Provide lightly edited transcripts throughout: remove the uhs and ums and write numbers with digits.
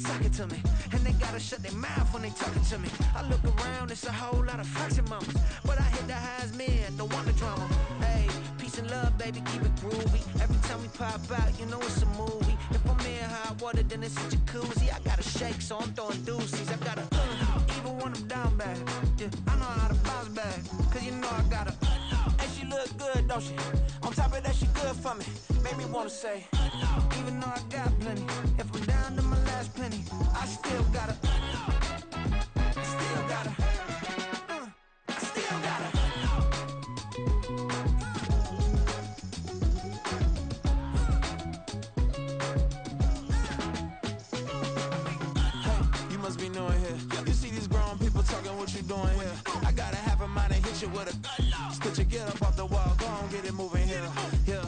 Suck it to me, and they gotta shut their mouth when they talking to me. I look around, it's a whole lot of flexing mamas, but I hit the highs man, don't want the drama. Hey, peace and love, baby, keep it groovy. Every time we pop out, you know it's a movie. If I'm in hot water, then it's a jacuzzi. I gotta shake, so I'm throwing deuces. I gotta even when I'm down bad. Yeah, I know how to bounce back, cause you know I gotta. And she look good, don't she? On top of that, she good for me. Make me wanna say, even though I got plenty, if I'm down to my last penny, I still gotta, I still gotta, I still gotta. Hey, you must be new in here. You see these grown people talking, what you doing here? I gotta have a mind and hit you with a stitch you, get up off the wall, go on, get it moving here. Yeah,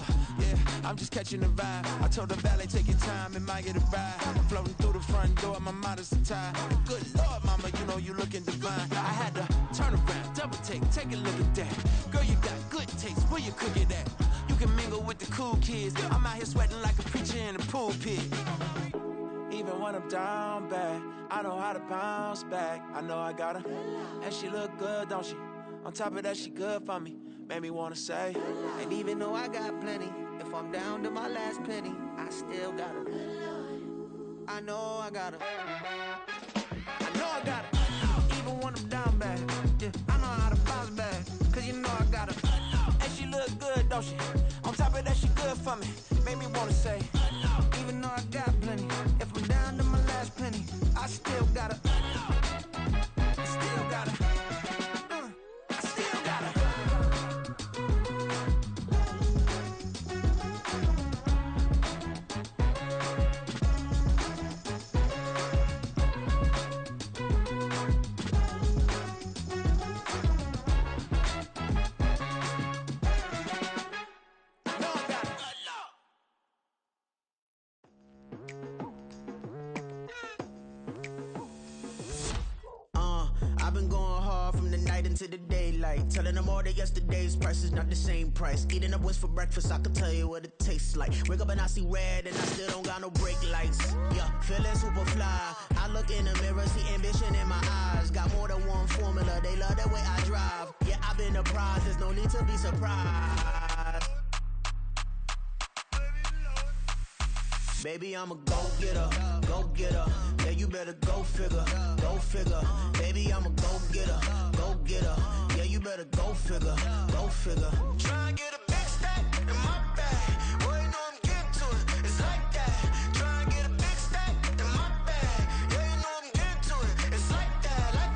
I'm just catching the vibe. I told the valet, take your time, it might get a ride. I'm floating through the front door, my modest attire. Good Lord, mama, you know you looking divine. I had to turn around, double take a look at that. Girl, you got good taste, where you cook it at? You can mingle with the cool kids. I'm out here sweating like a preacher in a pool pit. Even when I'm down bad, I know how to bounce back. I know I got her, and she look good, don't she? On top of that, she good for me. Made me wanna say, and even though I got plenty, if I'm down to my last penny, I still got her. I know I got her. I know I got her. Even when I'm down bad, yeah, I know how to bounce back, cause you know I got her. And she look good, don't she? On top of that, she good for me. Made me wanna say, even though I got plenty, if I'm down to my last penny, I still got her. I still got her. I still got her. I've been going hard from the night into the daylight, telling them all that yesterday's price is not the same price. Eating up wings for breakfast, I can tell you what it tastes like. Wake up and I see red and I still don't got no brake lights. Yeah, feeling super fly. I look in the mirror, see ambition in my eyes. Got more than one formula, they love the way I drive. Yeah, I've been the prize, there's no need to be surprised. Baby, I'm a go-getter, go-getter. Yeah, you better go figure, go figure. Baby, I'm a go-getter, go-getter. Yeah, you better go figure, go figure. Try and get a big stack in my bag. Boy, you know I'm getting to it, it's like that. Try and get a big stack in my bag. Yeah, you know I'm getting to it, it's like that, like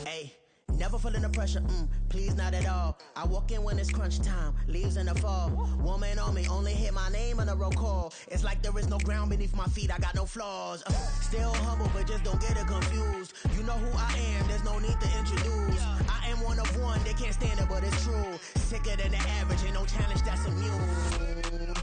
that. Hey. Never feeling the pressure, please not at all. I walk in when it's crunch time, leaves in the fall. Woman on me, only hit my name on a roll call. It's like there is no ground beneath my feet, I got no flaws. Still humble, but just don't get it confused. You know who I am, there's no need to introduce. I am one of one, they can't stand it, but it's true. Sicker than the average, ain't no challenge that's immune.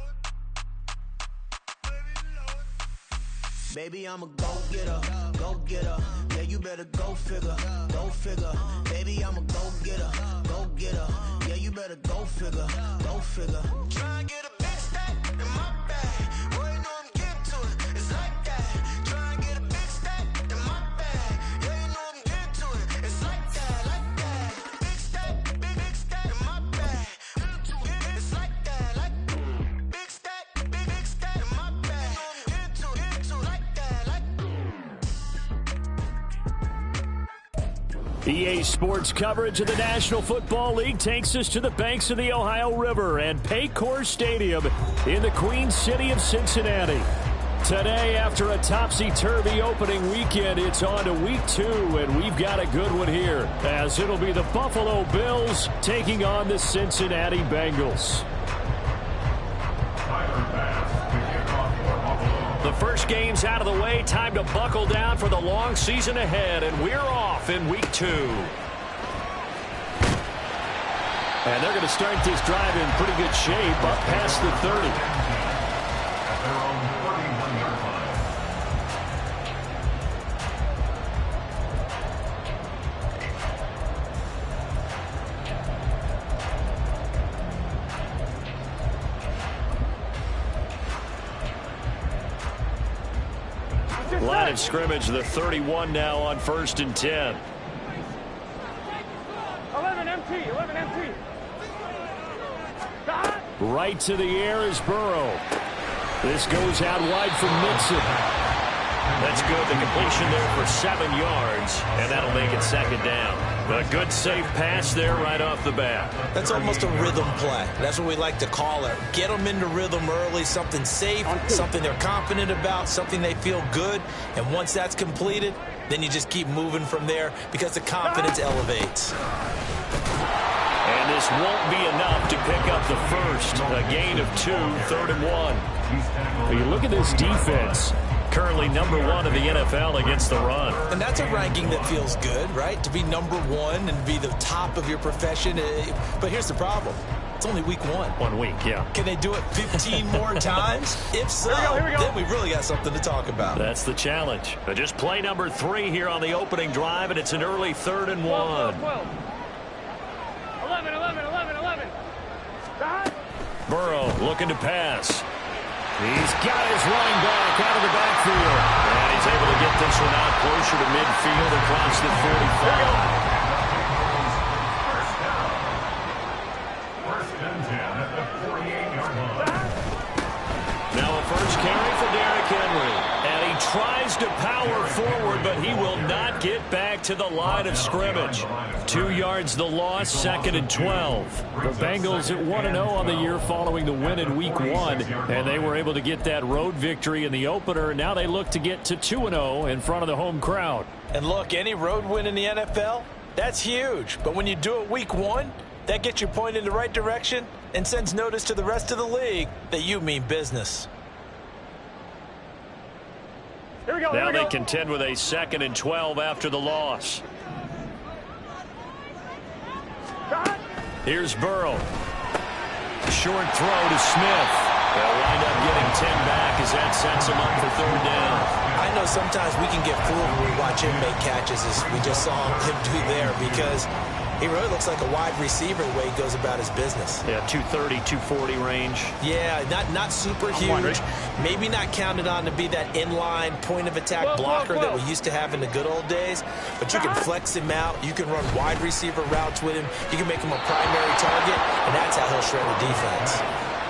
Baby, I'm a go-getter, go-getter. Yeah, you better go figure, go figure. Baby, I'm a go-getter, go-getter. Yeah, you better go figure, go figure. Try and get a big stack in my bag. Boy, you know I'm getting to it, it's like that. Try and get a big stack in my bag. Yeah, you know I'm getting to it, it's like that, like that. Big stack, big stack in my bag. It's like that, like big stack, big stack in my bag. You know I'm getting to it, like that, like. EA Sports coverage of the National Football League takes us to the banks of the Ohio River and Paycor Stadium in the Queen City of Cincinnati. Today, after a topsy-turvy opening weekend, it's on to week 2, and we've got a good one here, as it'll be the Buffalo Bills taking on the Cincinnati Bengals. The first game's out of the way. Time to buckle down for the long season ahead, and we're off in week 2. And they're going to start this drive in pretty good shape, up past the 30. Line of scrimmage, the 31 now on 1st and 10. 11 MT, 11 MT. Right to the air is Burrow. This goes out wide for Mixon. That's good. The completion there for 7 yards, and that'll make it 2nd down. A good safe pass there right off the bat. That's almost a rhythm play. That's what we like to call it. Get them into rhythm early, something safe, something they're confident about, something they feel good. And once that's completed, then you just keep moving from there because the confidence elevates. And this won't be enough to pick up the first. A gain of 2, 3rd and 1. Well, you look at this defense. Currently number 1 in the NFL against the run. And that's a ranking that feels good, right? To be number 1 and be the top of your profession. But here's the problem. It's only week 1. 1 week, yeah. Can they do it 15 more times? If so, then we really got something to talk about. That's the challenge. Just play number 3 here on the opening drive, and it's an early 3rd and 1. 12. 11, 11, 11, 11. Burrow looking to pass. He's got his running back out of the backfield. And he's able to get this one out closer to midfield across the 45. First and 10 at the 48-yard line. Now a first carry for Derrick Henry. And he tries to power forward, but he will not get back to the line of scrimmage. 2 yards the loss, 2nd and 12. The Bengals at 1-0 on the year following the win in week 1. And they were able to get that road victory in the opener. Now they look to get to 2-0 in front of the home crowd. And look, any road win in the NFL, that's huge. But when you do it week 1, that gets you pointed in the right direction and sends notice to the rest of the league that you mean business. Now they contend with a 2nd and 12 after the loss. Here's Burrow. Short throw to Smith. They'll wind up getting 10 back as that sets him up for 3rd down. I know sometimes we can get fooled when we watch him make catches, as we just saw him do there, because he really looks like a wide receiver the way he goes about his business. Yeah, 230, 240 range. Yeah, not super huge. Maybe not counted on to be that inline point-of-attack blocker that we used to have in the good old days. But you can flex him out. You can run wide receiver routes with him. You can make him a primary target, and that's how he'll shred the defense.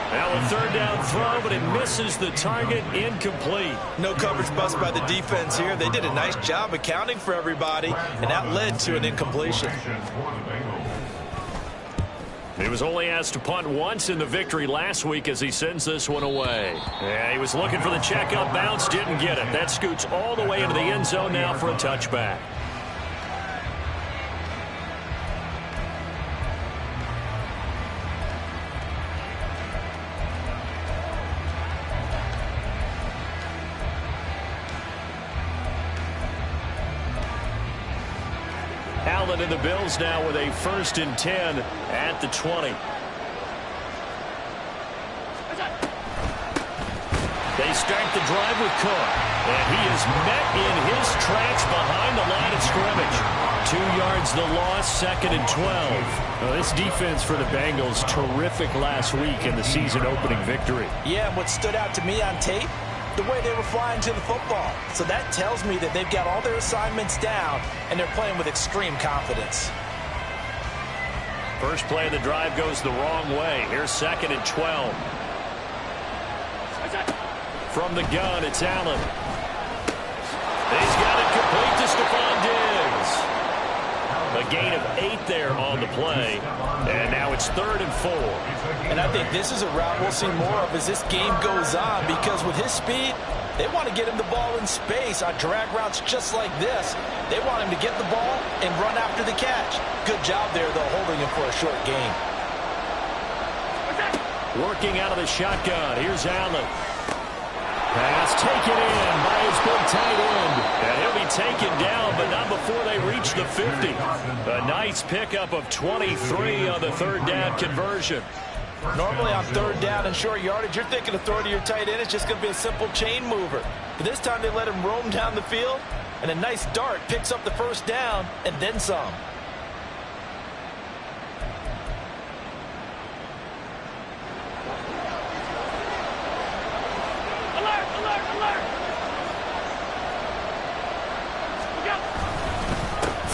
Now a 3rd down throw, but it misses the target, incomplete. No coverage bust by the defense here. They did a nice job accounting for everybody, and that led to an incompletion. He was only asked to punt once in the victory last week as he sends this one away. Yeah, he was looking for the checkup bounce, didn't get it. That scoots all the way into the end zone now for a touchback. Allen and the Bills now with a 1st and 10 at the 20. They start the drive with Cook, and he is met in his tracks behind the line of scrimmage. 2 yards the loss, 2nd and 12. Well, this defense for the Bengals, terrific last week in the season opening victory. Yeah, and what stood out to me on tape, the way they were flying to the football. So that tells me that they've got all their assignments down, and they're playing with extreme confidence. First play of the drive goes the wrong way. Here's 2nd and 12. From the gun, it's Allen. He's got it complete to Stephon Diggs. A gain of 8 there on the play. And now it's 3rd and 4. And I think this is a route we'll see more of as this game goes on, because with his speed, they want to get him the ball in space on drag routes just like this. They want him to get the ball and run after the catch. Good job there, though, holding him for a short gain. Working out of the shotgun. Here's Allen. Pass taken in by his big tight end. And he'll be taken down, but not before they reach the 50. A nice pickup of 23 on the 3rd down conversion. Normally on 3rd down and short yardage, you're thinking of throwing to your tight end. It's just going to be a simple chain mover. But this time they let him roam down the field, and a nice dart picks up the 1st down and then some.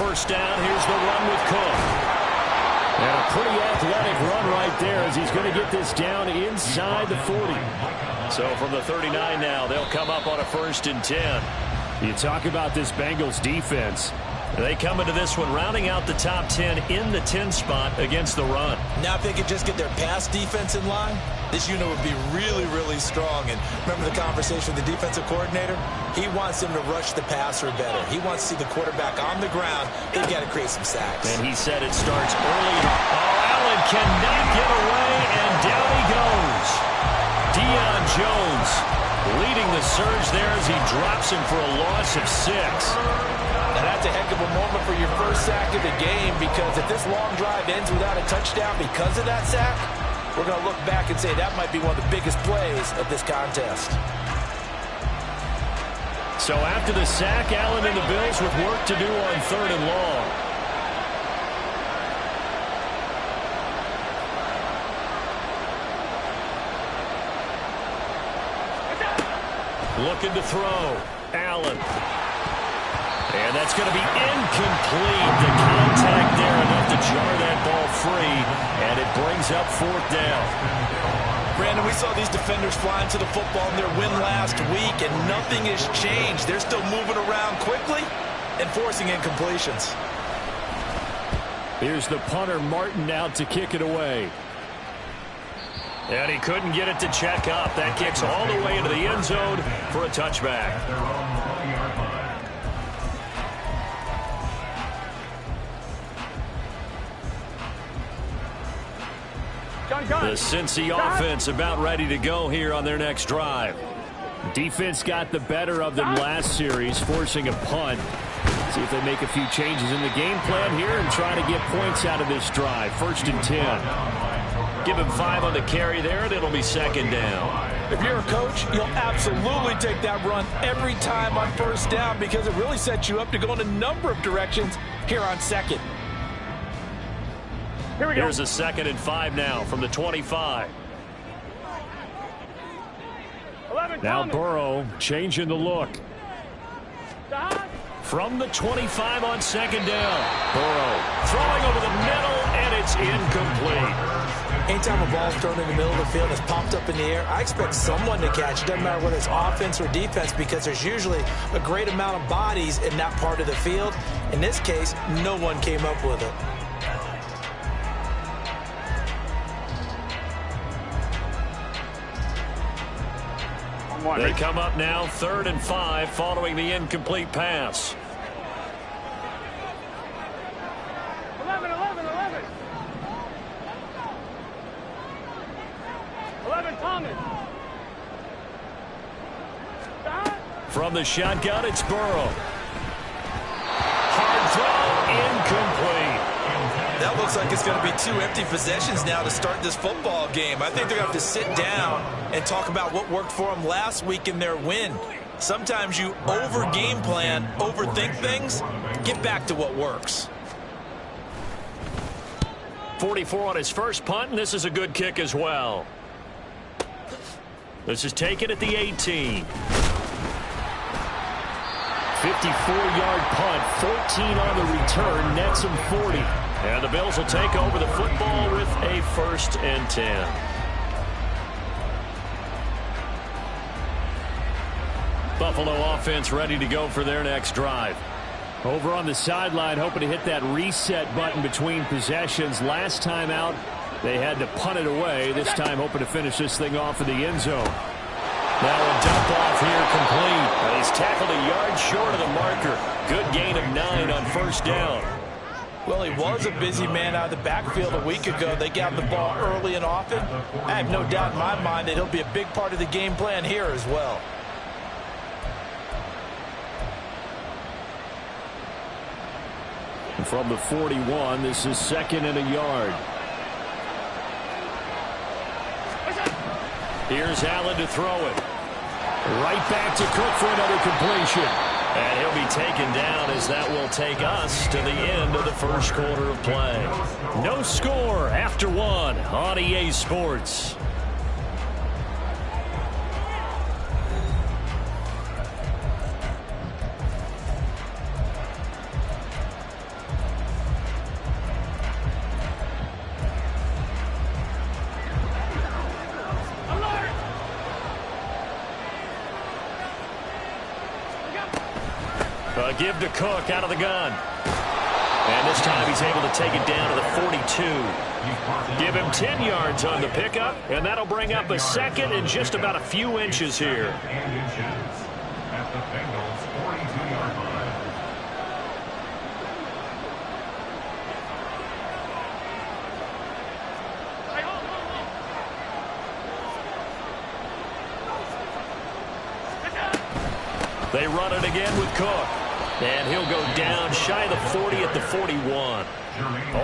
first down. Here's the run with Cook. And a pretty athletic run right there as he's going to get this down inside the 40. So from the 39 now, they'll come up on a 1st and 10. You talk about this Bengals defense. They come into this one rounding out the top 10 in the 10 spot against the run. Now if they could just get their pass defense in line, this unit would be really, really strong. And remember the conversation with the defensive coordinator? He wants them to rush the passer better. He wants to see the quarterback on the ground. They've got to create some sacks. And he said it starts early. Oh, Allen cannot get away, and down he goes. Deion Jones leading the surge there as he drops him for a loss of 6. Now that's a heck of a moment for your first sack of the game, because if this long drive ends without a touchdown because of that sack, we're going to look back and say that might be one of the biggest plays of this contest. So after the sack, Allen and the Bills with work to do on 3rd and long. Looking to throw. Allen. And that's going to be incomplete. The contact there enough to jar that ball free, and it brings up 4th down. Brandon, we saw these defenders flying to the football in their win last week, and nothing has changed. They're still moving around quickly and forcing incompletions. Here's the punter, Martin, out to kick it away. And he couldn't get it to check up. That kicks all the way into the end zone for a touchback. The Cincy offense about ready to go here on their next drive. Defense got the better of them last series, forcing a punt. See if they make a few changes in the game plan here and try to get points out of this drive. 1st and 10. Give him 5 on the carry there, and it'll be 2nd down. If you're a coach, you'll absolutely take that run every time on 1st down, because it really sets you up to go in a number of directions here on 2nd. Here we go. Here's a 2nd and 5 now from the 25. Now Burrow changing the look. From the 25 on 2nd down. Burrow throwing over the middle, and it's incomplete. Anytime a ball's thrown in the middle of the field and it's popped up in the air, I expect someone to catch it. Doesn't matter whether it's offense or defense, because there's usually a great amount of bodies in that part of the field. In this case, no one came up with it. They come up now 3rd and 5 following the incomplete pass. 11. 11, Thomas. From the shotgun, it's Burrow. Hard throw, incomplete. That looks like it's going to be 2 empty possessions now to start this football game. I think they're going to have to sit down and talk about what worked for them last week in their win. Sometimes you over-game plan, overthink things, get back to what works. 44 on his first punt, and this is a good kick as well. This is taken at the 18. 54-yard punt, 14 on the return, nets him 40. And the Bills will take over the football with a 1st and 10. Buffalo offense ready to go for their next drive. Over on the sideline, hoping to hit that reset button between possessions. Last time out, they had to punt it away. This time, hoping to finish this thing off in the end zone. Now a dump off here complete. He's tackled a yard short of the marker. Good gain of 9 on 1st down. Well, he was a busy man out of the backfield a week ago. They got the ball early and often. I have no doubt in my mind that he'll be a big part of the game plan here as well. And from the 41, this is 2nd and a yard. Here's Allen to throw it. Right back to Cook for another completion. And he'll be taken down as that will take us to the end of the 1st quarter of play. No score after 1 on EA Sports. A give to Cook out of the gun. And this time he's able to take it down to the 42. Give him 10 yards on the pickup, and that'll bring up a second and just about a few inches here. At the Bengals 42-yard line. They run it again with Cook. And he'll go down shy of the 40 at the 41.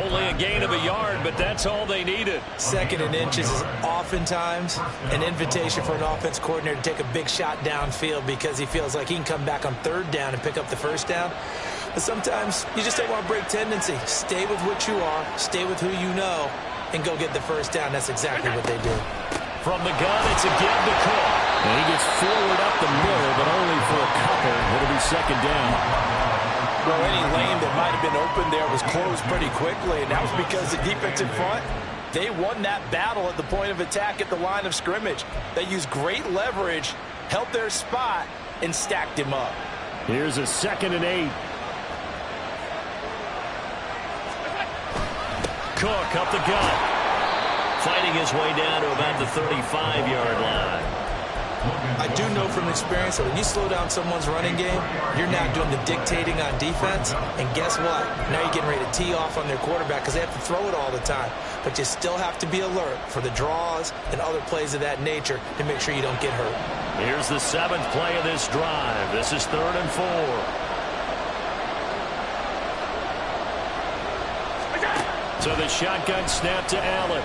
Only a gain of a yard, but that's all they needed. 2nd and inches is oftentimes an invitation for an offense coordinator to take a big shot downfield because he feels like he can come back on 3rd down and pick up the 1st down. But sometimes you just don't want to break tendency. Stay with what you are, stay with who you know, and go get the 1st down. That's exactly what they do. From the gun, it's a give to Cook. And he gets forward up the middle, but only for a couple. It'll be 2nd down. Well, any lane that might have been open there was closed pretty quickly, and that was because the defense in front, they won that battle at the point of attack at the line of scrimmage. They used great leverage, held their spot, and stacked him up. Here's a 2nd and 8. Cook up the gut. Fighting his way down to about the 35-yard line. I do know from experience that when you slow down someone's running game, you're now doing the dictating on defense. And guess what? Now you're getting ready to tee off on their quarterback because they have to throw it all the time. But you still have to be alert for the draws and other plays of that nature to make sure you don't get hurt. Here's the 7th play of this drive. This is 3rd and 4. So the shotgun snap to Allen.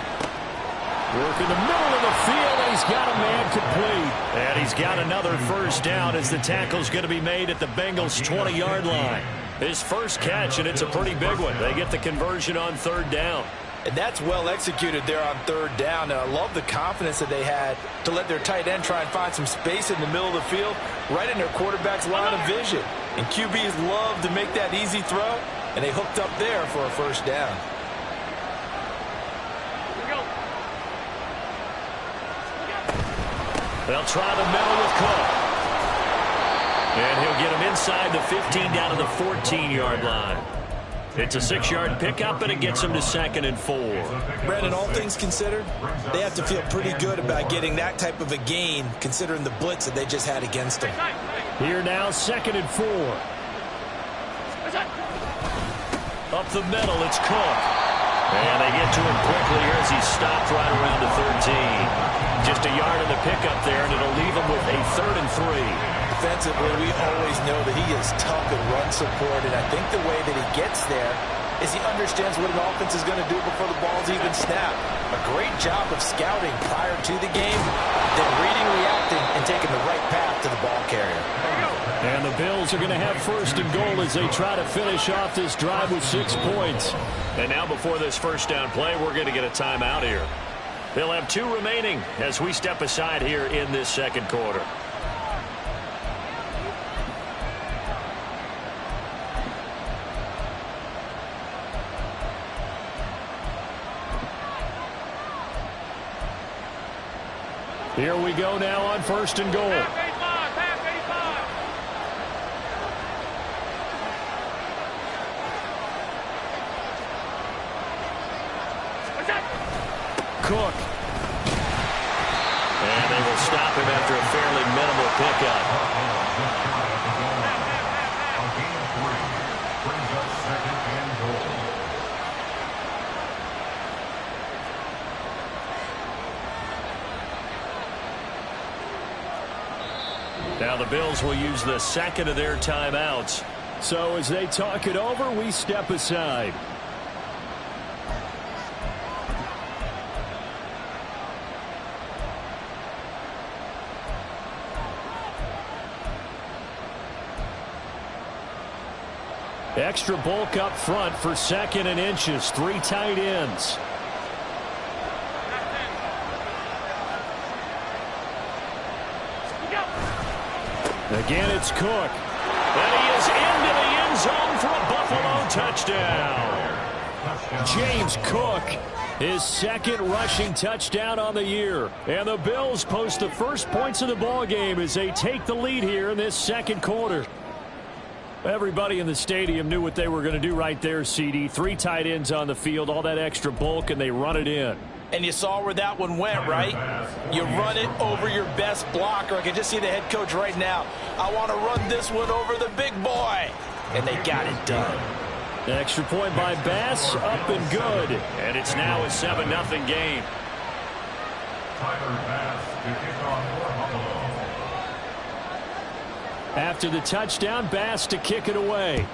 Work in the middle of the field, and he's got a man complete. And he's got another 1st down as the tackle's going to be made at the Bengals' 20-yard line. His first catch, and it's a pretty big one. They get the conversion on 3rd down. And that's well executed there on 3rd down. And I love the confidence that they had to let their tight end try and find some space in the middle of the field, right in their quarterback's line of vision. And QBs love to make that easy throw, and they hooked up there for a 1st down. They'll try the middle with Cook. And he'll get him inside the 15 down to the 14-yard line. It's a 6-yard pickup, and it gets him to 2nd and 4. Brandon, all things considered, they have to feel pretty good about getting that type of a gain, considering the blitz that they just had against them. Here now, 2nd and 4. Up the middle, it's Cook. And they get to him quickly here as he's stopped right around the 13. Just a yard in the pickup there, and it'll leave him with a 3rd and 3. Defensively, we always know that he is tough in run support, and I think the way that he gets there is he understands what an offense is going to do before the ball's even snapped. A great job of scouting prior to the game, then reading, reacting, and taking the right path to the ball carrier. And the Bills are going to have 1st and goal as they try to finish off this drive with 6 points. And now before this 1st down play, we're going to get a timeout here. They'll have 2 remaining as we step aside here in this 2nd quarter. Here we go now on 1st and goal. Cook. And they will stop him after a fairly minimal pickup. A gain of 3 brings up 2nd and goal. Now the Bills will use the 2nd of their timeouts. So as they talk it over, we step aside. Extra bulk up front for 2nd and inches. 3 tight ends. Again, it's Cook. And he is into the end zone for a Buffalo touchdown. James Cook, his 2nd rushing touchdown on the year. And the Bills post the first points of the ball game as they take the lead here in this 2nd quarter. Everybody in the stadium knew what they were going to do right there, CD. 3 tight ends on the field, all that extra bulk, and they run it in. And you saw where that one went, right? You run it over your best blocker. I can just see the head coach right now. I want to run this one over the big boy. And they got it done. The extra point by Bass, up and good. And it's now a 7-0 game. Tyler Bass to kick off for Buffalo. After the touchdown, Bass to kick it away.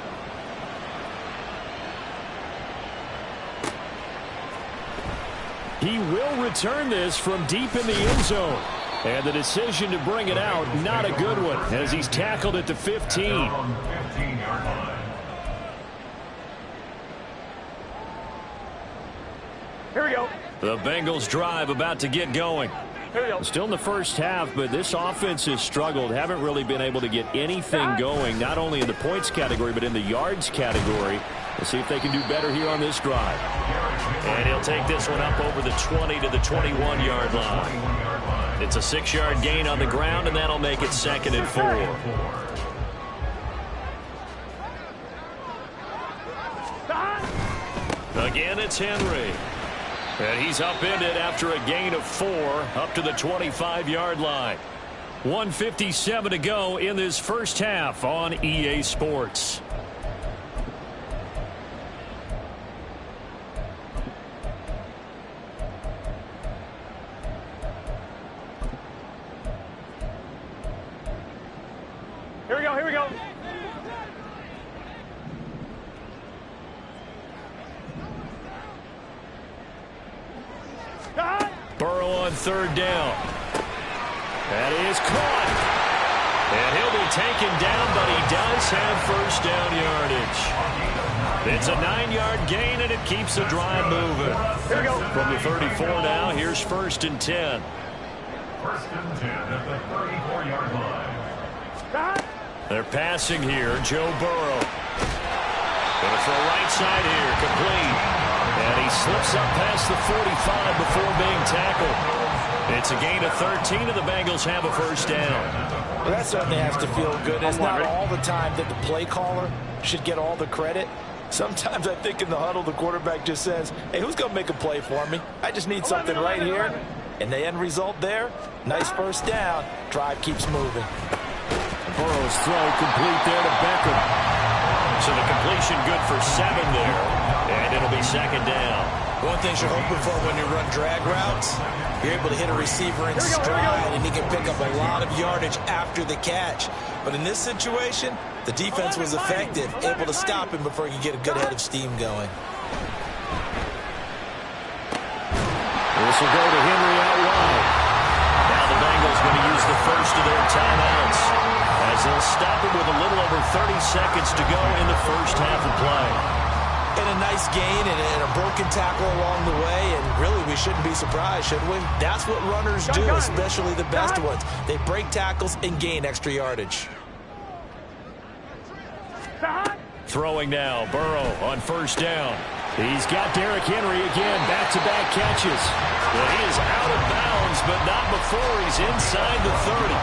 He will return this from deep in the end zone. And the decision to bring it out, not a good one, as he's tackled at the 15. 15-yard line. Here we go. The Bengals drive about to get going. Here we go. Still in the first half, but this offense has struggled. Haven't really been able to get anything going, not only in the points category, but in the yards category. We'll see if they can do better here on this drive. And he'll take this one up over the 20 to the 21-yard line. It's a 6-yard gain on the ground, and that'll make it 2nd and 4. Again, it's Henry. And he's upended after a gain of 4 up to the 25-yard line. 1:57 to go in this first half on EA Sports. Here we go. Here we go. Burrow on 3rd down. That is caught. And he'll be taken down, but he does have first down yardage. It's a 9-yard gain, and it keeps the drive moving. Here we go. From the 34 now, here's 1st and 10. 1st and 10 at the 34-yard line. They're passing here. Joe Burrow. Going to throw right side here. Complete. And he slips up past the 45 before being tackled. It's a gain of 13, and the Bengals have a first down. Well, that certainly has to feel good. It's not all the time that the play caller should get all the credit. Sometimes I think in the huddle, the quarterback just says, hey, who's going to make a play for me? I just need something right here. And the end result there, nice first down. Drive keeps moving. Burrow's throw complete there to Beckham. So the completion good for 7 there. And it'll be 2nd down. One thing you're hoping for when you run drag routes, you're able to hit a receiver in stride, and he can pick up a lot of yardage after the catch. But in this situation, the defense was effective, able to stop him before he could get a good head of steam going. This will go to Henry out wide. Now the Bengals going to use the first of their timeouts, as they'll stop him with a little over 30 seconds to go in the first half of play. And a nice gain and a broken tackle along the way, and really we shouldn't be surprised, should we? That's what runners do, especially the best ones. They break tackles and gain extra yardage. Throwing now, Burrow on 1st down. He's got Derrick Henry again, back-to-back catches. Well, he is out of bounds, but not before he's inside the 30.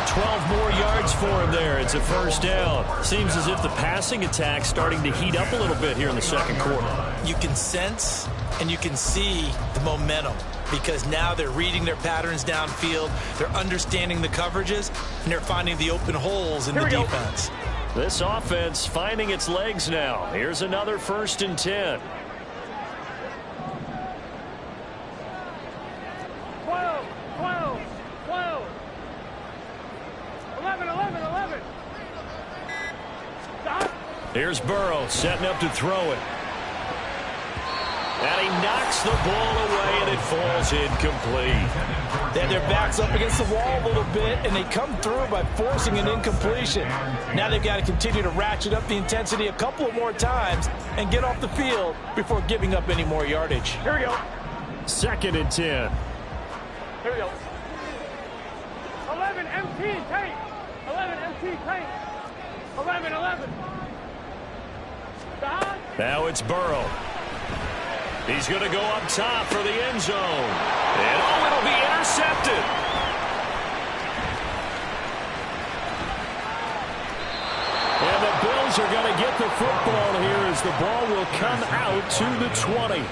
12 more yards for him there. It's a first down. Seems as if the passing attack's starting to heat up a little bit here in the 2nd quarter. You can sense and you can see the momentum, because now they're reading their patterns downfield, they're understanding the coverages, and they're finding the open holes in the defense. This offense finding its legs now. Here's another 1st and 10. 12, 12, 12. 11, 11, 11. Stop. Here's Burrow setting up to throw it. And he knocks the ball away, and it falls incomplete. They had their backs up against the wall a little bit, and they come through by forcing an incompletion. Now they've got to continue to ratchet up the intensity a couple of more times and get off the field before giving up any more yardage. Here we go. 2nd and 10. Here we go. 11, MT, tank. 11, MT, tank. 11, 11. Stop. Now it's Burrow. He's going to go up top for the end zone. And oh, it'll be intercepted. And the Bills Bengals are going to get the football here as the ball will come out to the 20.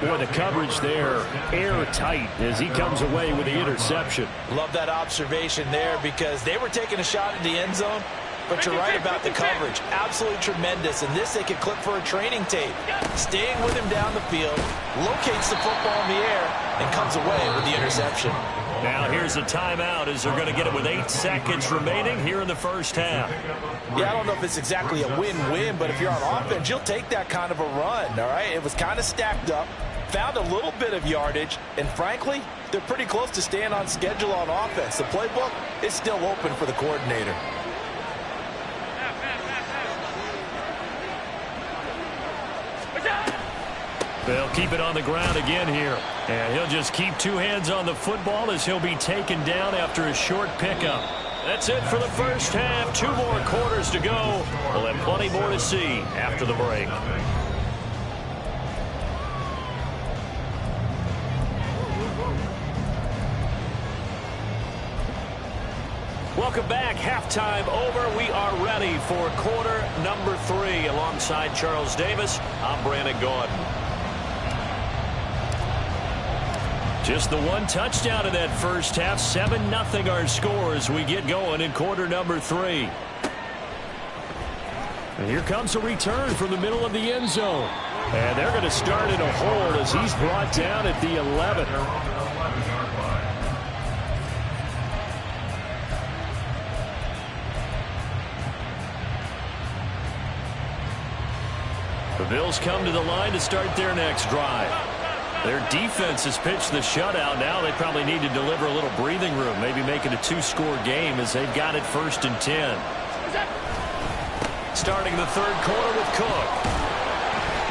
Boy, the coverage there, airtight as he comes away with the interception. Love that observation there because they were taking a shot at the end zone, but you're right about the coverage. Absolutely tremendous. And this they could clip for a training tape. Staying with him down the field, locates the football in the air, and comes away with the interception. Now here's a timeout as they're going to get it with 8 seconds remaining here in the first half. Yeah, I don't know if it's exactly a win-win, but if you're on offense, you'll take that kind of a run, all right? It was kind of stacked up, found a little bit of yardage, and frankly, they're pretty close to staying on schedule on offense. The playbook is still open for the coordinator. They'll keep it on the ground again here. And he'll just keep 2 hands on the football as he'll be taken down after a short pickup. That's it for the first half. 2 more quarters to go. We'll have plenty more to see after the break. Welcome back. Halftime over. We are ready for quarter number 3. Alongside Charles Davis, I'm Brandon Gordon. Just the 1 touchdown in that first half. 7-0 our score as we get going in quarter number 3. And here comes a return from the middle of the end zone. And they're going to start in a hold as he's brought down at the 11. The Bills come to the line to start their next drive. Their defense has pitched the shutout. Now they probably need to deliver a little breathing room, maybe make it a 2-score game as they've got it 1st and 10. Starting the 3rd quarter with Cook.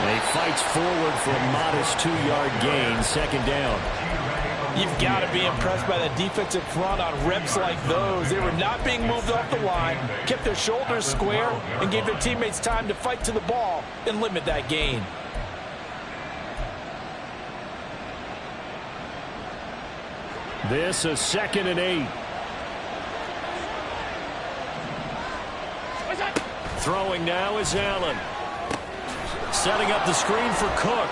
And he fights forward for a modest 2-yard gain, 2nd down. You've got to be impressed by that defensive front on reps like those. They were not being moved off the line, kept their shoulders square, and gave their teammates time to fight to the ball and limit that gain. This a 2nd and 8. Throwing now is Allen. Setting up the screen for Cook.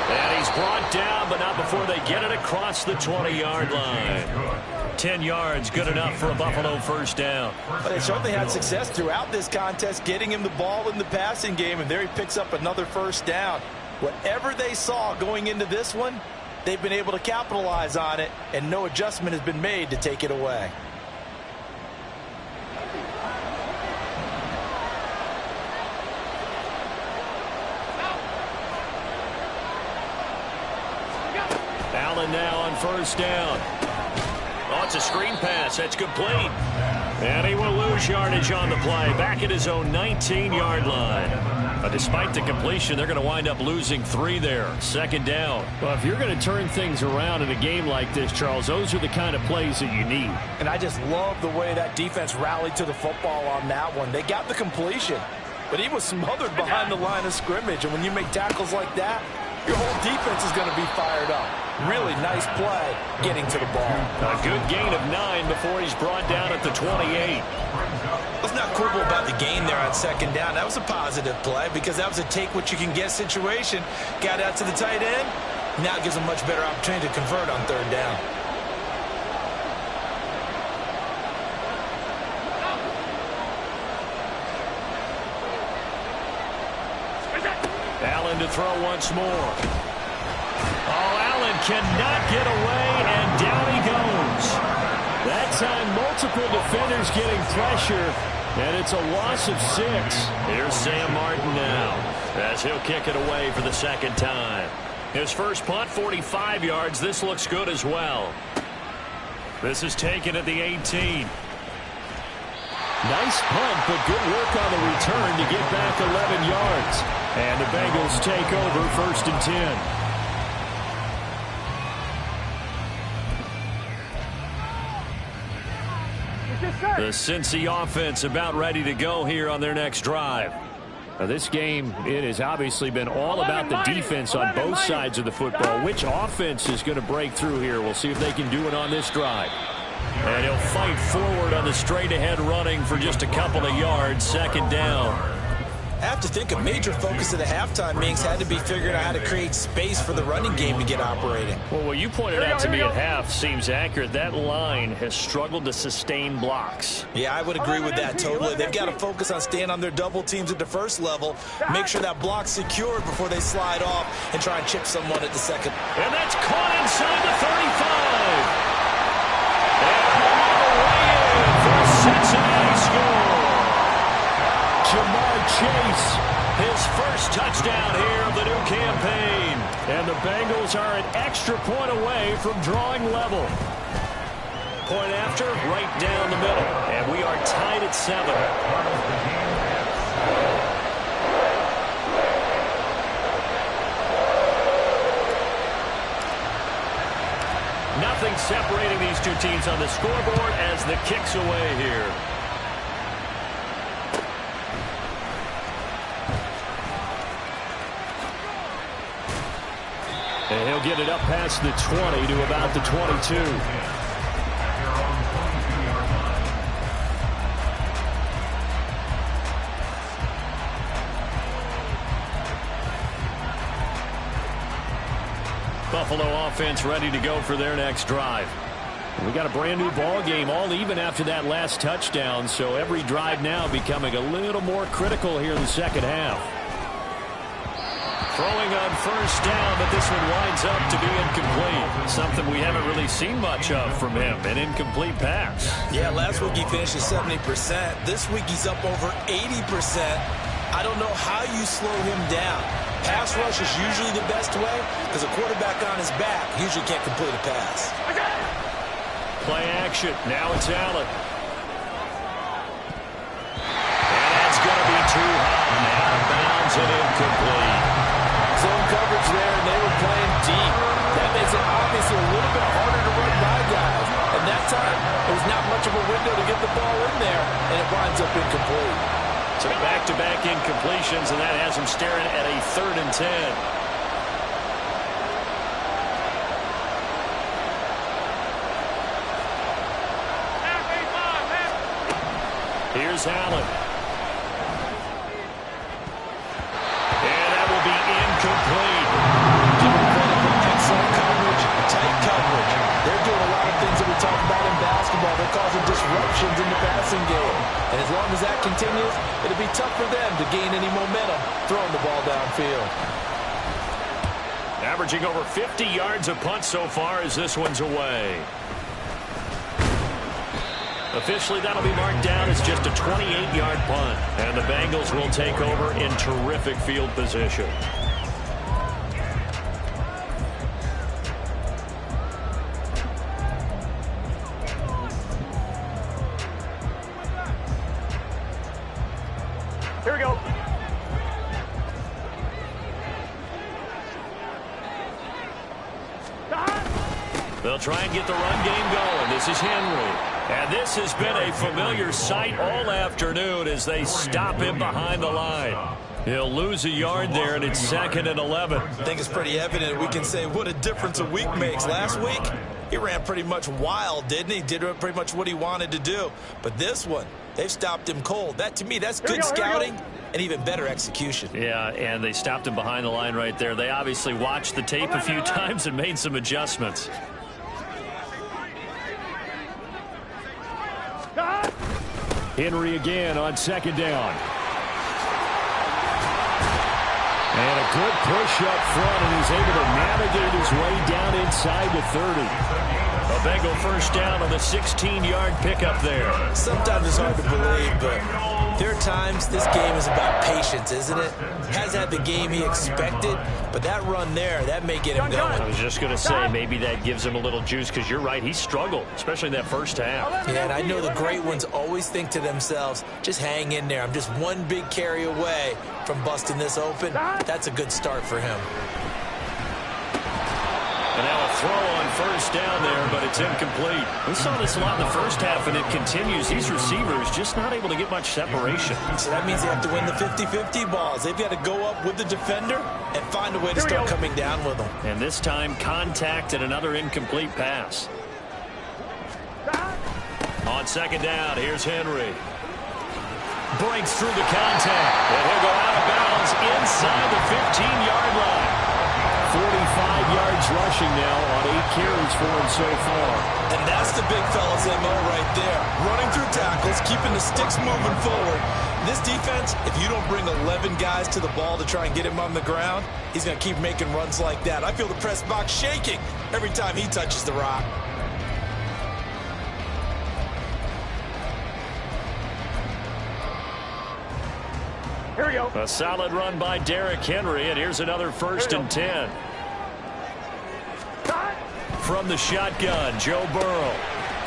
And he's brought down, but not before they get it across the 20-yard line. 10 yards, good enough for a Buffalo first down. But they certainly had success throughout this contest, getting him the ball in the passing game, and there he picks up another first down. Whatever they saw going into this one, they've been able to capitalize on it, and no adjustment has been made to take it away. Allen now on first down. Oh, it's a screen pass. That's complete. And he will lose yardage on the play. Back at his own 19-yard line. But despite the completion, they're going to wind up losing 3 there. 2nd down. Well, if you're going to turn things around in a game like this, Charles, those are the kind of plays that you need. And I just love the way that defense rallied to the football on that one. They got the completion, but he was smothered behind the line of scrimmage. And when you make tackles like that, your whole defense is going to be fired up. Really nice play getting to the ball. A good gain of 9 before he's brought down at the 28. What's not cool about the gain there on 2nd down, that was a positive play because that was a take-what-you-can-get situation. Got out to the tight end. Now it gives them much better opportunity to convert on 3rd down. Allen to throw once more. Oh, Allen cannot get away, and down he goes. That time, multiple defenders getting pressure, and it's a loss of 6. Here's Sam Martin now, as he'll kick it away for the 2nd time. His first punt, 45 yards. This looks good as well. This is taken at the 18. Nice punt, but good work on the return to get back 11 yards. And the Bengals take over 1st and 10. The Cincy offense about ready to go here on their next drive. Now this game, it has obviously been all about the defense on both sides of the football. Which offense is going to break through here? We'll see if they can do it on this drive. And he'll fight forward on the straight-ahead running for just a couple of yards. Second down. I have to think a major focus of the halftime meetings had to be figuring out how to create space for the running game to get operating. Well, what you pointed out to me at half seems accurate. That line has struggled to sustain blocks. Yeah, I would agree with that totally. They've got to focus on staying on their double teams at the first level, make sure that block's secured before they slide off and try and chip someone at the second. And that's caught inside the 35. And for a Cincinnati score. Jamar Chase, his first touchdown here of the new campaign. And the Bengals are an extra point away from drawing level. Point after, right down the middle. And we are tied at 7. Nothing separating these two teams on the scoreboard as the kick's away here. And he'll get it up past the 20 to about the 22. Buffalo offense ready to go for their next drive. We got a brand new ball game, all even after that last touchdown, so every drive now becoming a little more critical here in the second half. Throwing on first down, but this one winds up to be incomplete. Something we haven't really seen much of from him, an incomplete pass. Yeah, last week he finished at 70%. This week he's up over 80%. I don't know how you slow him down. Pass rush is usually the best way because a quarterback on his back usually can't complete a pass. Play action. Now it's Allen. And that's going to be too high. Out of bounds and incomplete. Zone coverage there, and they were playing deep. That makes it obviously a little bit harder to run by guys. And that time, there was not much of a window to get the ball in there, and it winds up incomplete. So back-to-back incompletions, and that has him staring at a 3rd and 10. Here's Allen. And that will be incomplete. Give him credit for excellent coverage, tight coverage. They're doing a lot of things that we talk about in basketball. They're causing disruptions in the passing game. And as long as that continues, it'll be tough for them to gain any momentum throwing the ball downfield. Averaging over 50 yards a punt so far as this one's away. Officially, that'll be marked down as just a 28-yard punt. And the Bengals will take over in terrific field position. Here we go. They'll try and get the run game going. This is Henry. And this has been a familiar sight all afternoon as they stop him behind the line. He'll lose a yard there, and it's 2nd and 11. I think it's pretty evident. We can say what a difference a week makes. Last week, he ran pretty much wild, didn't he? Did pretty much what he wanted to do. But this one, they've stopped him cold. That, to me, that's good scouting and even better execution. Yeah, and they stopped him behind the line right there. They obviously watched the tape a few times and made some adjustments. Henry again on 2nd down. And a good push up front, and he's able to navigate his way down inside the 30. A Bengal first down on the 16-yard pickup there. Sometimes it's hard to believe, but there are times this game is about patience, isn't it? Has had the game he expected, but that run there, that may get him going. I was just going to say, maybe that gives him a little juice, because you're right, he struggled, especially in that first half. Yeah, and I know the great ones always think to themselves, just hang in there. I'm just one big carry away from busting this open. That's a good start for him. And now a throw on first down there, but it's incomplete. We saw this a lot in the first half, and it continues. These receivers just not able to get much separation. So that means they have to win the 50-50 balls. They've got to go up with the defender and find a way to start coming down with them. And this time, contact and another incomplete pass. On second down, here's Henry. Breaks through the contact, and he'll go out of bounds inside the 15-yard line. 45 yards rushing now on 8 carries for him so far. And that's the big fella's MO right there. Running through tackles, keeping the sticks moving forward. This defense, if you don't bring 11 guys to the ball to try and get him on the ground, he's going to keep making runs like that. I feel the press box shaking every time he touches the rock. Here we go. A solid run by Derrick Henry, and here's another 1st and 10. From the shotgun, Joe Burrow.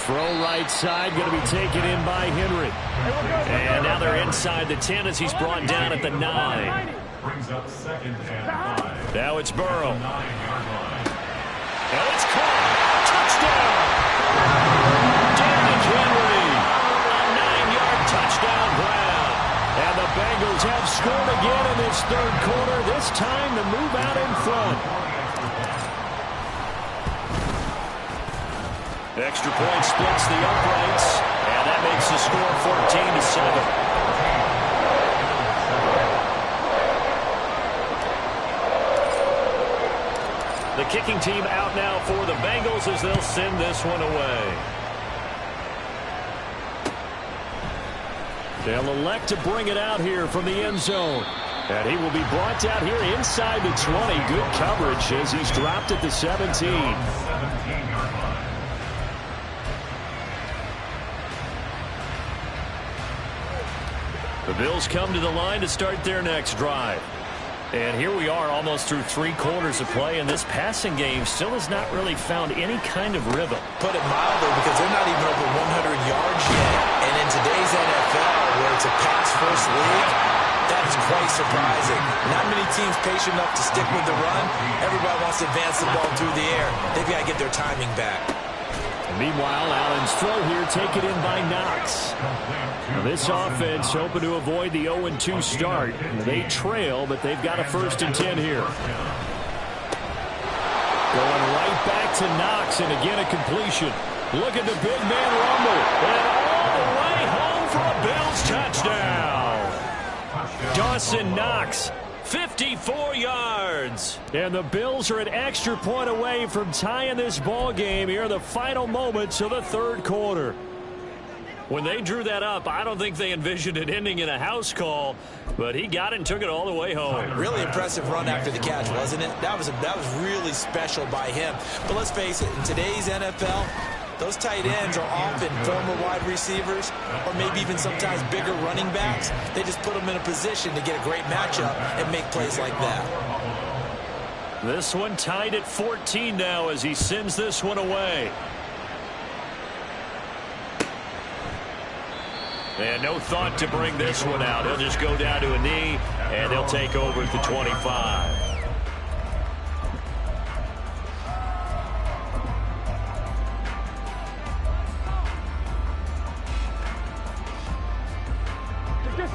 Throw right side, going to be taken in by Henry. And now they're inside the 10 as he's brought down at the 9. Brings up 2nd and 5. Now it's Burrow. 9-yard line. And it's caught. Touchdown. Derrick Henry. A 9-yard touchdown grab. And the Bengals have scored again in this 3rd quarter. This time to move out in front. Extra point splits the uprights, and that makes the score 14-7. The kicking team out now for the Bengals as they'll send this one away. They'll elect to bring it out here from the end zone. And he will be brought down here inside the 20. Good coverage as he's dropped at the 17. 17-yard line. The Bills come to the line to start their next drive. And here we are almost through 3 quarters of play, and this passing game still has not really found any kind of rhythm. Put it mildly, because they're not even over 100 yards yet. And in today's NFL, where it's a pass-first league, that is quite surprising. Not many teams patient enough to stick with the run. Everybody wants to advance the ball through the air. They've got to get their timing back. Meanwhile, Allen's throw here taken in by Knox. Now this offense hoping to avoid the 0-2 start. They trail, but they've got a 1st and 10 here. Going right back to Knox, and again a completion. Look at the big man rumble. And all the way home for a Bills touchdown. Dawson Knox. 54 yards. And the Bills are an extra point away from tying this ball game here in the final moments of the 3rd quarter. When they drew that up, I don't think they envisioned it ending in a house call, but he got it and took it all the way home. Really impressive run after the catch, wasn't it? That was really special by him. But let's face it, in today's NFL, those tight ends are often former wide receivers or maybe even sometimes bigger running backs. They just put them in a position to get a great matchup and make plays like that. This one tied at 14 now as he sends this one away. And no thought to bring this one out. He'll just go down to a knee, and they'll take over at the 25.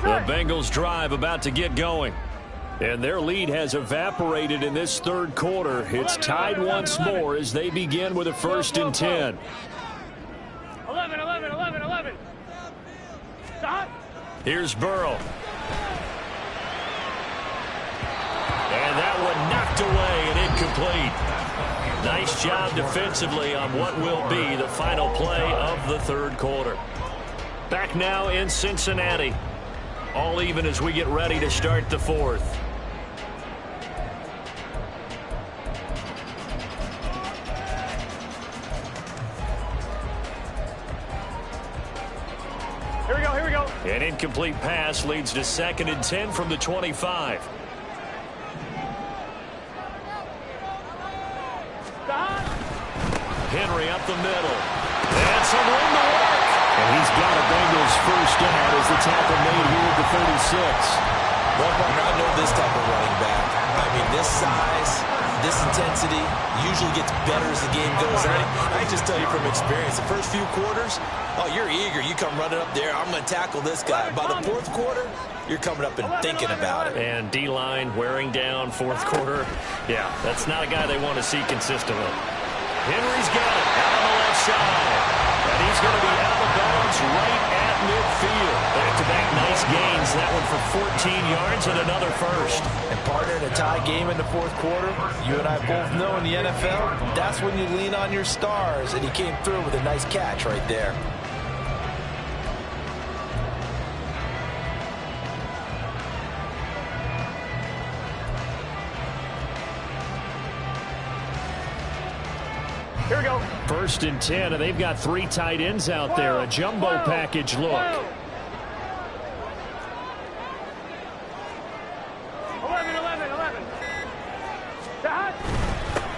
The Bengals drive about to get going. And their lead has evaporated in this 3rd quarter. It's tied once more as they begin with a 1st and 10. 11. Stop. Here's Burrow. And that one knocked away and incomplete. Nice job defensively on what will be the final play of the 3rd quarter. Back now in Cincinnati. All even as we get ready to start the 4th. Here we go. An incomplete pass leads to 2nd and 10 from the 25. Stop. Henry up the middle. And some room to work. And he's got a Bengals 1st down as the tackle made here at the 36. Well, Parker, I know this type of running back. I mean, this size, this intensity usually gets better as the game goes on. I just tell you from experience, the first few quarters, oh, you're eager. You come running up there. I'm going to tackle this guy. By the 4th quarter, you're coming up and thinking about it. And D-line wearing down 4th quarter. Yeah, that's not a guy they want to see consistently. Henry's got it out on the left side. And he's going to be out of bounds for 14 yards and another first. And partner, in a tie game in the fourth quarter, you and I both know in the NFL, that's when you lean on your stars, and he came through with a nice catch right there. Here we go. 1st and 10, and they've got 3 tight ends out there. A jumbo package look. 11.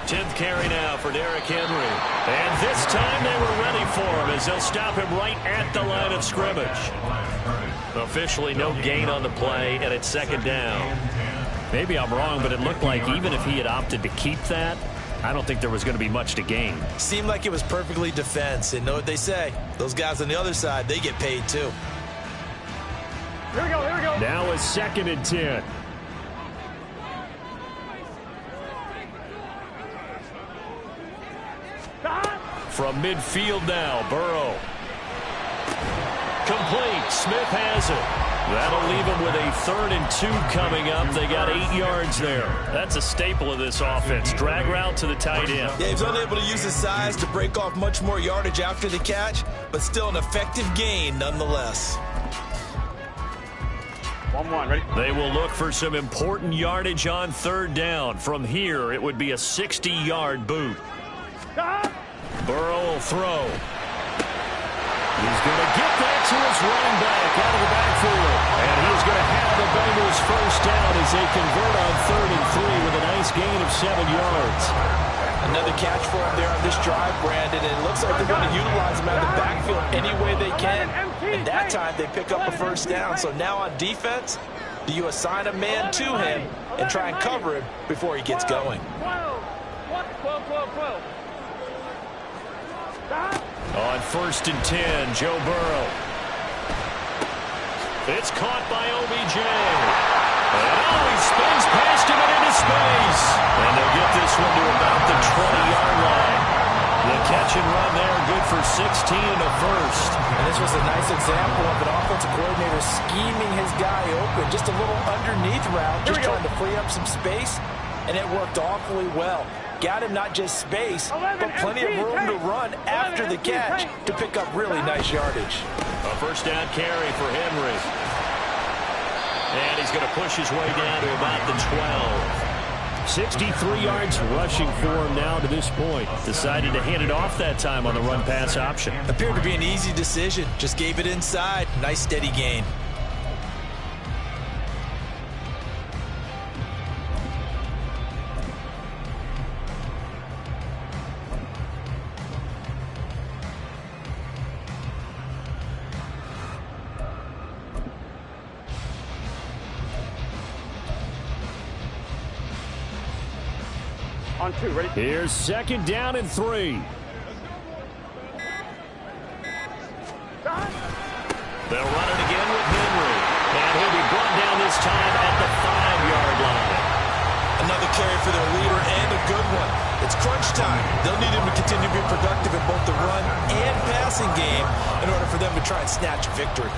10th carry now for Derrick Henry. And this time they were ready for him as they'll stop him right at the line of scrimmage. Officially no gain on the play, and it's 2nd down. Maybe I'm wrong, but it looked like even if he had opted to keep that, I don't think there was going to be much to gain. Seemed like it was perfectly defense. And know what they say? Those guys on the other side, they get paid too. Here we go. Now a 2nd and 10. From midfield now, Burrow. Complete. Smith has it. That'll leave him with a 3rd and 2 coming up. They got 8 yards there. That's a staple of this offense. Drag route to the tight end. Yeah, he's unable to use his size to break off much more yardage after the catch, but still an effective gain nonetheless. 1-1, ready? They will look for some important yardage on 3rd down. From here, it would be a 60-yard boot. Burrow will throw. He's going to get that to his running back out of the backfield. And he's going to have the Bengals 1st down as they convert on 3rd and 3 with a nice gain of 7 yards. Another catch for him there on this drive, Brandon. And it looks like they're going to utilize him out of the backfield any way they can. And that time they pick up a 1st down. So now on defense, do you assign a man to him and try and cover him before he gets going? 12. On 1st and 10, Joe Burrow. It's caught by OBJ. And he spins past him and into space. And they'll get this one to about the 20-yard line. The catch and run there, good for 16 and a 1st. And this was a nice example of an offensive coordinator scheming his guy open. Just a little underneath route, just trying to free up some space. And it worked awfully well. Got him not just space, but plenty of room to run after the catch to pick up really nice yardage. A 1st down carry for Henry. And he's going to push his way down to about the 12. 63 yards rushing for him now to this point. Decided to hand it off that time on the run-pass option. Appeared to be an easy decision. Just gave it inside. Nice steady gain. On 2, ready? Here's 2nd down and 3. They'll run it again with Henry. And he'll be brought down this time at the 5-yard line. Another carry for their leader and a good one. It's crunch time. They'll need him to continue to be productive in both the run and passing game in order for them to try and snatch victory.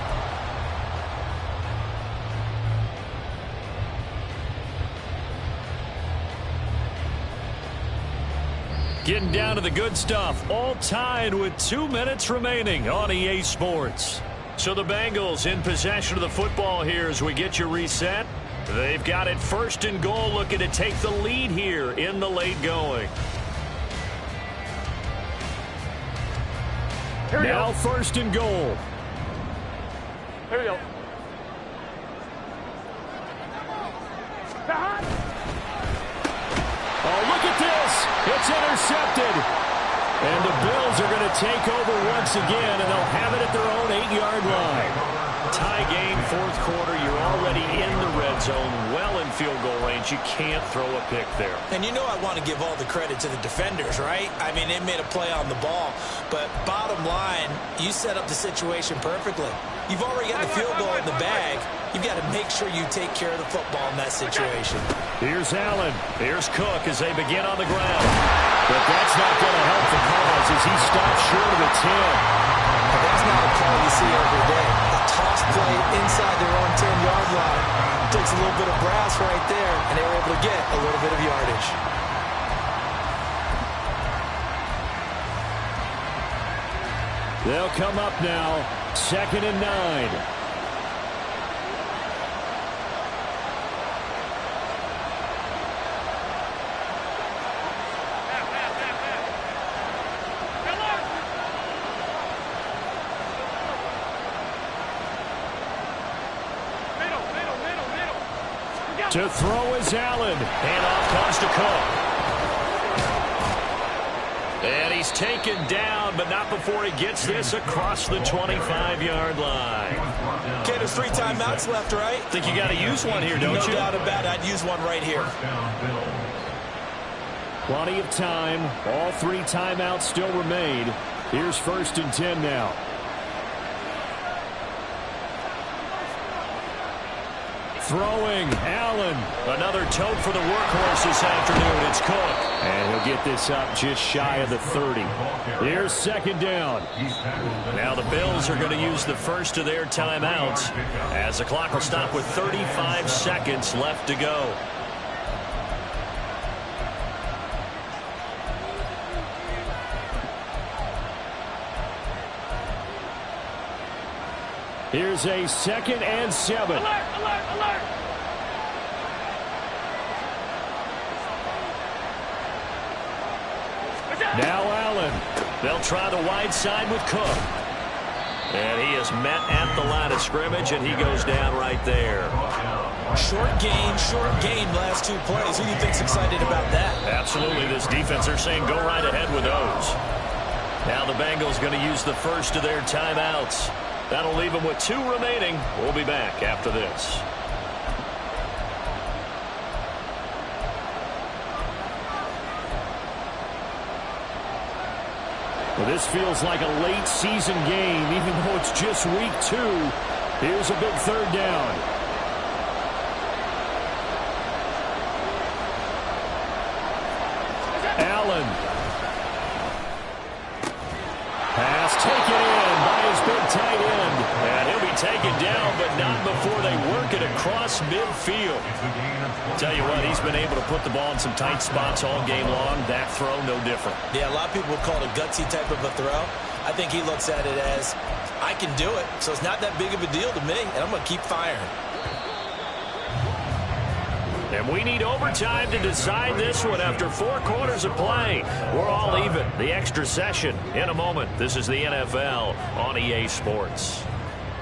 Getting down to the good stuff. All tied with 2 minutes remaining on EA Sports. So the Bengals in possession of the football here as we get you reset. They've got it 1st and goal, looking to take the lead here in the late going. Now 1st and goal. Here we go. Oh, look at this. It's intercepted. And the Bills are going to take over once again, and they'll have it at their own 8-yard line. Tie game, 4th quarter. You're already in the red zone, well in field goal range. You can't throw a pick there. And you know I want to give all the credit to the defenders, right? I mean, they made a play on the ball. But bottom line, you set up the situation perfectly. You've already got the field goal in the bag. You've got to make sure you take care of the football in that situation. Here's Allen. Here's Cook as they begin on the ground. But that's not going to help the cause as he stops short of the 10. But that's not a call you see every day. A toss play inside their own 10-yard clock. Takes a little bit of brass right there, and they were able to get a little bit of yardage. They'll come up now, 2nd and 9. To throw is Allen. Handoff comes to Cook. And he's taken down, but not before he gets this across the 25-yard line. Okay, there's 3 timeouts left, right? Think you got to use one here, don't you? No doubt about it. I'd use one right here. Plenty of time. All 3 timeouts still remain. Here's 1st and 10 now. Throwing, Allen. Another tote for the workhorse this afternoon. It's Cook. And he'll get this up just shy of the 30. Here's 2nd down. Now the Bills are going to use the first of their timeouts as the clock will stop with 35 seconds left to go. Here's a 2nd and 7. Alert, alert, alert. Now Allen. They'll try the wide side with Cook. And he is met at the line of scrimmage, and he goes down right there. Short gain last 2 plays. Who do you think's excited about that? Absolutely. This defense, they're saying go right ahead with those. Now the Bengals going to use the first of their timeouts. That'll leave them with 2 remaining. We'll be back after this. Well, this feels like a late season game, even though it's just week 2. Here's a big 3rd down. Allen. Pass taken in by his big tight end. And he'll be taken down, but not before they work it across midfield. Tell you what, he's been able to put the ball in some tight spots all game long. That throw, no different. Yeah, a lot of people would call it a gutsy type of a throw. I think he looks at it as, I can do it, so it's not that big of a deal to me, and I'm going to keep firing. And we need overtime to decide this one after 4 quarters of play. We're all even. The extra session in a moment. This is the NFL on EA Sports.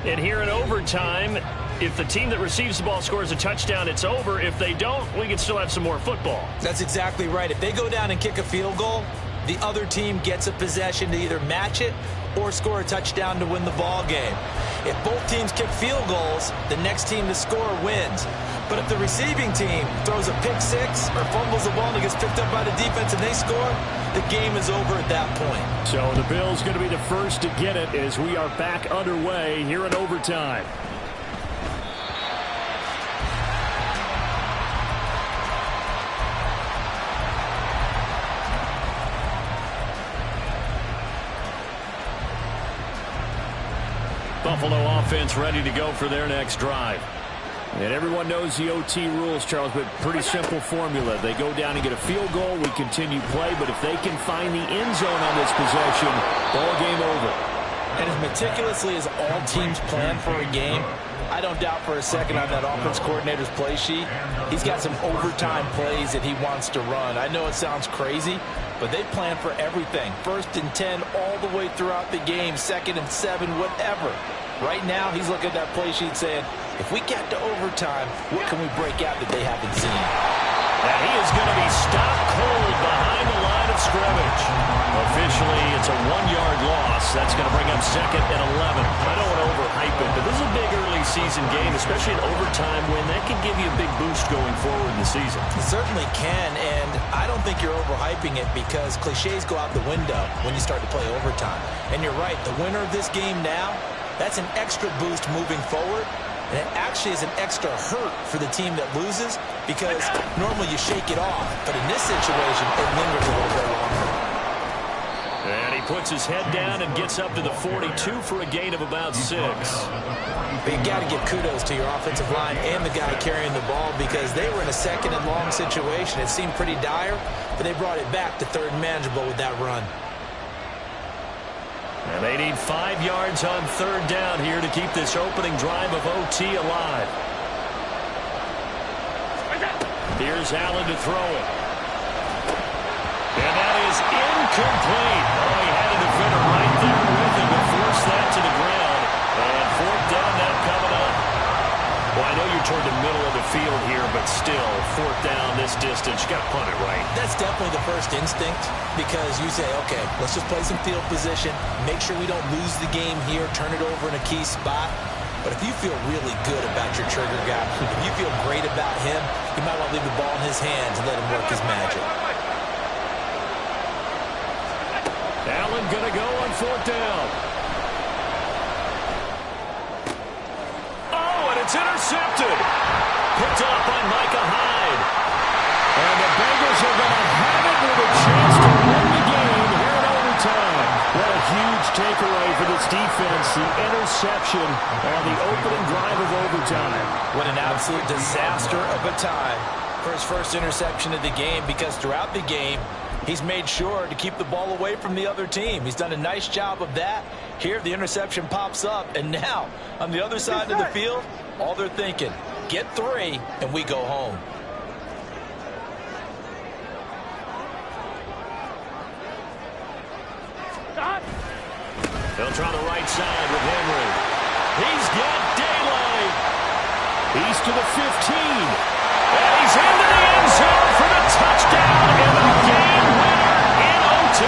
And here in overtime, if the team that receives the ball scores a touchdown, it's over. If they don't, we can still have some more football. That's exactly right. If they go down and kick a field goal, the other team gets a possession to either match it or score a touchdown to win the ball game. If both teams kick field goals, the next team to score wins. But if the receiving team throws a pick 6 or fumbles the ball and it gets picked up by the defense and they score, the game is over at that point. So the Bills going to be the first to get it as we are back underway here in overtime. Buffalo offense ready to go for their next drive. And everyone knows the OT rules, Charles, but pretty simple formula. They go down and get a field goal, we continue play, but if they can find the end zone on this possession, ball game over. And as meticulously as all teams plan for a game, I don't doubt for a second on that offense coordinator's play sheet, he's got some overtime plays that he wants to run. I know it sounds crazy, but they plan for everything. 1st and 10 all the way throughout the game, 2nd and 7, whatever. Right now, he's looking at that play sheet saying, if we get to overtime, what can we break out that they haven't seen? And he is going to be stopped cold behind the line of scrimmage. Officially, it's a 1-yard loss. That's going to bring up 2nd and 11. I don't want to overhype it, but this is a big early season game, especially an overtime win. That can give you a big boost going forward in the season. It certainly can, and I don't think you're overhyping it because cliches go out the window when you start to play overtime. And you're right, the winner of this game now, that's an extra boost moving forward. And it actually is an extra hurt for the team that loses because normally you shake it off. But in this situation, it lingers a little bit longer. And he puts his head down and gets up to the 42 for a gain of about 6. But you got to give kudos to your offensive line and the guy carrying the ball because they were in a second and long situation. It seemed pretty dire, but they brought it back to third and manageable with that run. And they need 5 yards on third down here to keep this opening drive of OT alive. Here's Allen to throw it. And that is incomplete. Oh, he had a defender right there with him to force that to the ground. And fourth down now coming up. Well, I know you're toward the middle of the field here, but still, fourth down this distance, you got to punt it right. That's definitely the first instinct because you say, okay, let's just play some field position, make sure we don't lose the game here, turn it over in a key spot. But if you feel really good about your trigger guy, if you feel great about him, you might want to leave the ball in his hands and let him work his magic. Allen going to go on fourth down. Oh, and it's intercepted. Picked up by Micah Hyde. And the Bengals are going to have it with a chance to win the game here in overtime. What a huge takeaway for this defense. The interception on the opening drive of overtime. What an absolute disaster of a time for his first interception of the game because throughout the game, he's made sure to keep the ball away from the other team. He's done a nice job of that. Here, the interception pops up, and now, on the other side of the field, all they're thinking, get 3, and we go home. They'll try the right side with Henry. He's got daylight. He's to the 15. And he's into the end zone for the touchdown and the game winner in OT.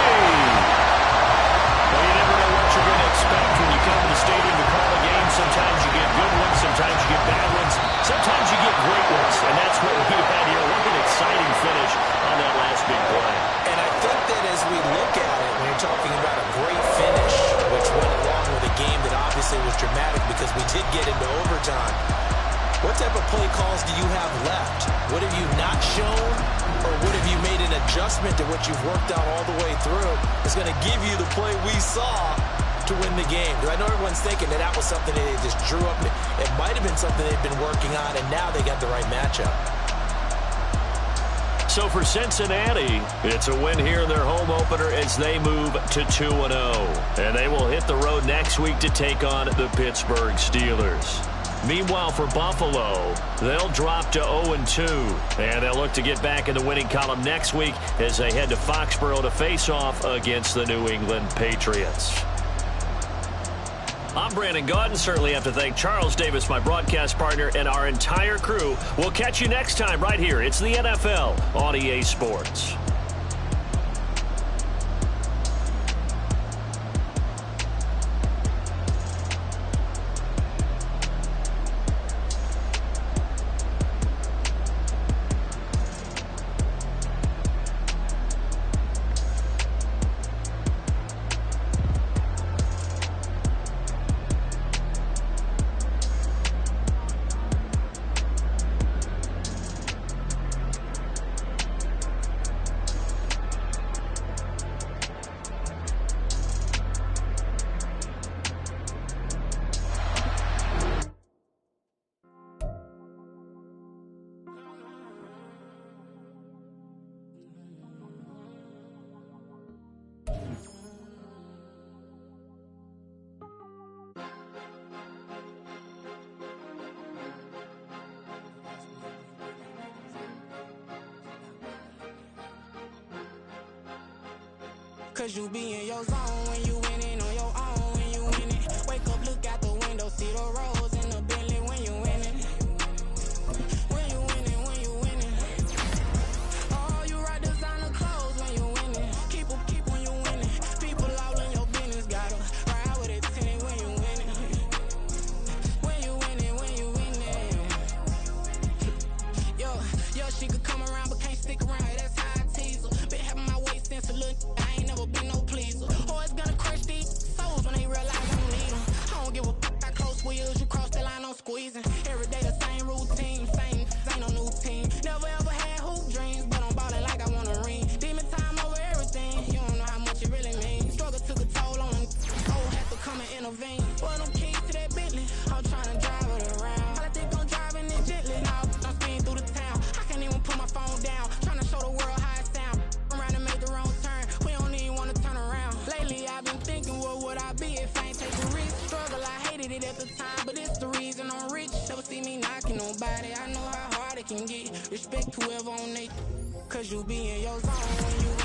Well, you never know what you're going to expect when you come to the stadium to call a game. Sometimes you get good ones, sometimes you get bad ones, sometimes you get great ones. And that's what we had here. What an exciting finish on that last big play. And I think that as we look at it, when you're talking about a great finish, which went along with a game that obviously was dramatic because we did get into overtime, what type of play calls do you have left? What have you not shown, or what have you made an adjustment to what you've worked out all the way through that's going to give you the play we saw to win the game? Because I know everyone's thinking that that was something that they just drew up. It might have been something they've been working on, and now they got the right matchup. So for Cincinnati, it's a win here in their home opener as they move to 2-0. And they will hit the road next week to take on the Pittsburgh Steelers. Meanwhile, for Buffalo, they'll drop to 0-2. And they'll look to get back in the winning column next week as they head to Foxborough to face off against the New England Patriots. I'm Brandon Gaudin. Certainly have to thank Charles Davis, my broadcast partner, and our entire crew. We'll catch you next time right here. It's the NFL on EA Sports. Cause you be in your zone when you winning on your own when you winning. Wake up, look out the window, see the rose in the Bentley when you winning. When you winning, when you winning. Oh, you right designer clothes when you winning. Keep when you winning. People all in your business, gotta ride with it tinted when you winning. When you winning, when you winning. Yo, she could come around but can't stick around. That's how I tease her. Been having my waist since a little. I ain't never been no pleaser. Always gonna crush these souls when they realize I don't need them. I don't give a fuck how close wheels. You cross the line, I'm squeezing. Every day the same routine, same ain't no new team. Never ever had hoop dreams, but I'm ballin' like I want a ring. Demon time over everything. You don't know how much it really means. Struggle to at the time, but it's the reason I'm rich. Never see me knocking nobody. I know how hard it can get. Respect whoever on they, cause you be in your zone when you